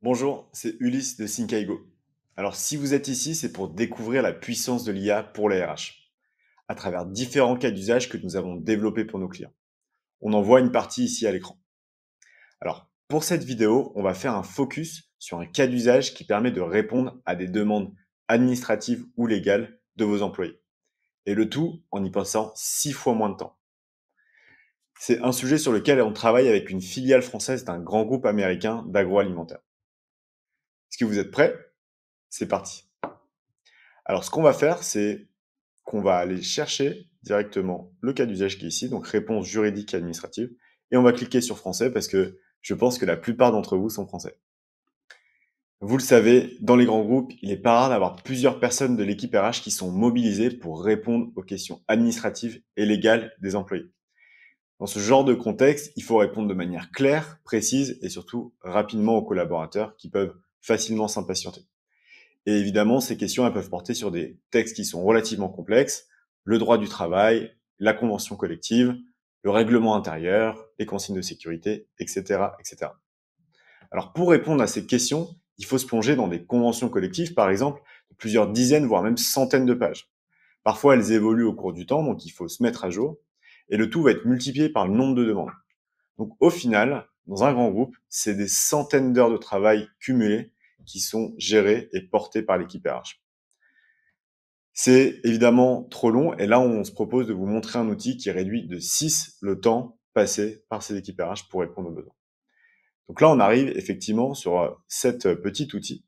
Bonjour, c'est Ulysse de Syncaigo. Alors, si vous êtes ici, c'est pour découvrir la puissance de l'IA pour les RH, à travers différents cas d'usage que nous avons développés pour nos clients. On en voit une partie ici à l'écran. Alors, pour cette vidéo, on va faire un focus sur un cas d'usage qui permet de répondre à des demandes administratives ou légales de vos employés. Et le tout en y passant 6 fois moins de temps. C'est un sujet sur lequel on travaille avec une filiale française d'un grand groupe américain d'agroalimentaire. Est-ce que vous êtes prêts? C'est parti. Alors, ce qu'on va faire, c'est qu'on va aller chercher directement le cas d'usage qui est ici, donc réponse juridique et administrative, et on va cliquer sur français parce que je pense que la plupart d'entre vous sont français. Vous le savez, dans les grands groupes, il est pas rare d'avoir plusieurs personnes de l'équipe RH qui sont mobilisées pour répondre aux questions administratives et légales des employés. Dans ce genre de contexte, il faut répondre de manière claire, précise et surtout rapidement aux collaborateurs qui peuvent facilement s'impatienter. Et évidemment, ces questions, elles peuvent porter sur des textes qui sont relativement complexes, le droit du travail, la convention collective, le règlement intérieur, les consignes de sécurité, etc., etc. Alors, pour répondre à ces questions, il faut se plonger dans des conventions collectives, par exemple, de plusieurs dizaines, voire même centaines de pages. Parfois, elles évoluent au cours du temps, donc il faut se mettre à jour. Et le tout va être multiplié par le nombre de demandes. Donc, au final, dans un grand groupe, c'est des centaines d'heures de travail cumulées qui sont gérées et portées par l'équipe RH. C'est évidemment trop long et là, on se propose de vous montrer un outil qui réduit de 6 le temps passé par ces équipes RH pour répondre aux besoins. Donc là, on arrive effectivement sur cet petit outil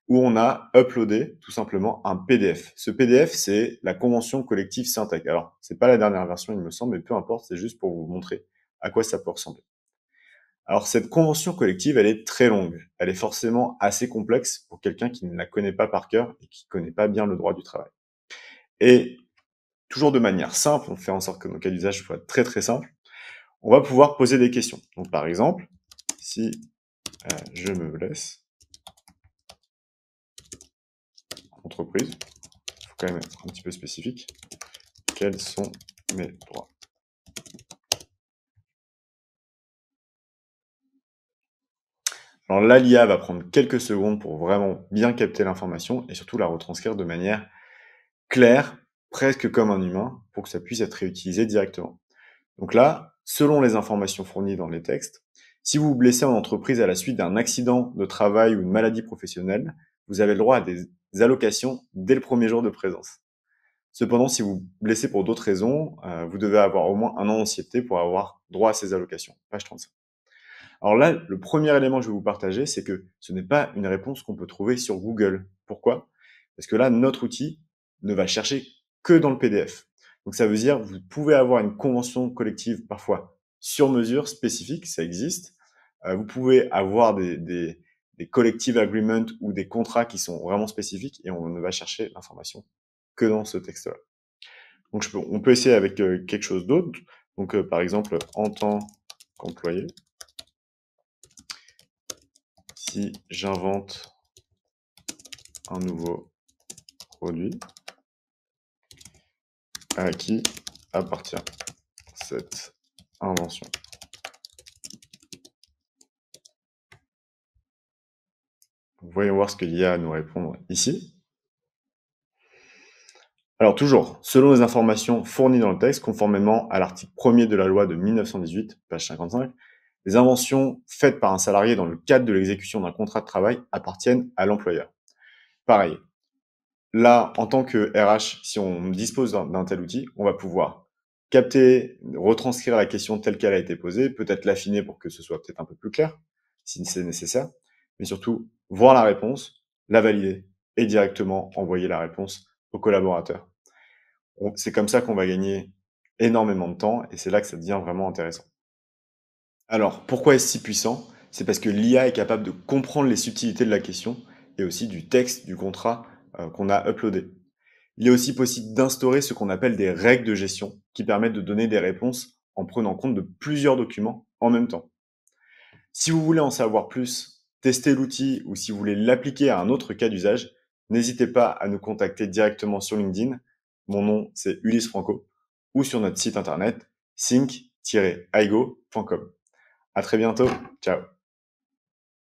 où on a uploadé tout simplement un PDF. Ce PDF, c'est la convention collective Syntec. Alors, c'est pas la dernière version, il me semble, mais peu importe, c'est juste pour vous montrer à quoi ça peut ressembler. Alors, cette convention collective, elle est très longue. Elle est forcément assez complexe pour quelqu'un qui ne la connaît pas par cœur et qui ne connaît pas bien le droit du travail. Et toujours de manière simple, on fait en sorte que nos cas d'usage soient très très simples, on va pouvoir poser des questions. Donc par exemple, si je me laisse entreprise, il faut quand même être un petit peu spécifique, quels sont mes droits? Alors là, l'IA va prendre quelques secondes pour vraiment bien capter l'information et surtout la retranscrire de manière claire, presque comme un humain, pour que ça puisse être réutilisé directement. Donc là, selon les informations fournies dans les textes, si vous vous blessez en entreprise à la suite d'un accident de travail ou une maladie professionnelle, vous avez le droit à des allocations dès le premier jour de présence. Cependant, si vous vous blessez pour d'autres raisons, vous devez avoir au moins un an d'ancienneté pour avoir droit à ces allocations. Page 35. Alors là, le premier élément que je vais vous partager, c'est que ce n'est pas une réponse qu'on peut trouver sur Google. Pourquoi? Parce que là, notre outil ne va chercher que dans le PDF. Donc ça veut dire que vous pouvez avoir une convention collective parfois sur mesure, spécifique, ça existe. Vous pouvez avoir des collective agreements ou des contrats qui sont vraiment spécifiques et on ne va chercher l'information que dans ce texte-là. Donc on peut essayer avec quelque chose d'autre. Donc par exemple, en tant qu'employé, si j'invente un nouveau produit, à qui appartient cette invention? Voyons voir ce que l'IA a à nous répondre ici. Alors toujours, selon les informations fournies dans le texte, conformément à l'article 1er de la loi de 1918, page 55, les inventions faites par un salarié dans le cadre de l'exécution d'un contrat de travail appartiennent à l'employeur. Pareil, là, en tant que RH, si on dispose d'un tel outil, on va pouvoir capter, retranscrire la question telle qu'elle a été posée, peut-être l'affiner pour que ce soit peut-être un peu plus clair, si c'est nécessaire, mais surtout voir la réponse, la valider et directement envoyer la réponse au collaborateur. C'est comme ça qu'on va gagner énormément de temps et c'est là que ça devient vraiment intéressant. Alors, pourquoi est-ce si puissant? C'est parce que l'IA est capable de comprendre les subtilités de la question et aussi du texte du contrat qu'on a uploadé. Il est aussi possible d'instaurer ce qu'on appelle des règles de gestion qui permettent de donner des réponses en prenant compte de plusieurs documents en même temps. Si vous voulez en savoir plus, tester l'outil ou si vous voulez l'appliquer à un autre cas d'usage, n'hésitez pas à nous contacter directement sur LinkedIn. Mon nom, c'est Ulysse Franco ou sur notre site internet sync-igo.com. À très bientôt. Ciao.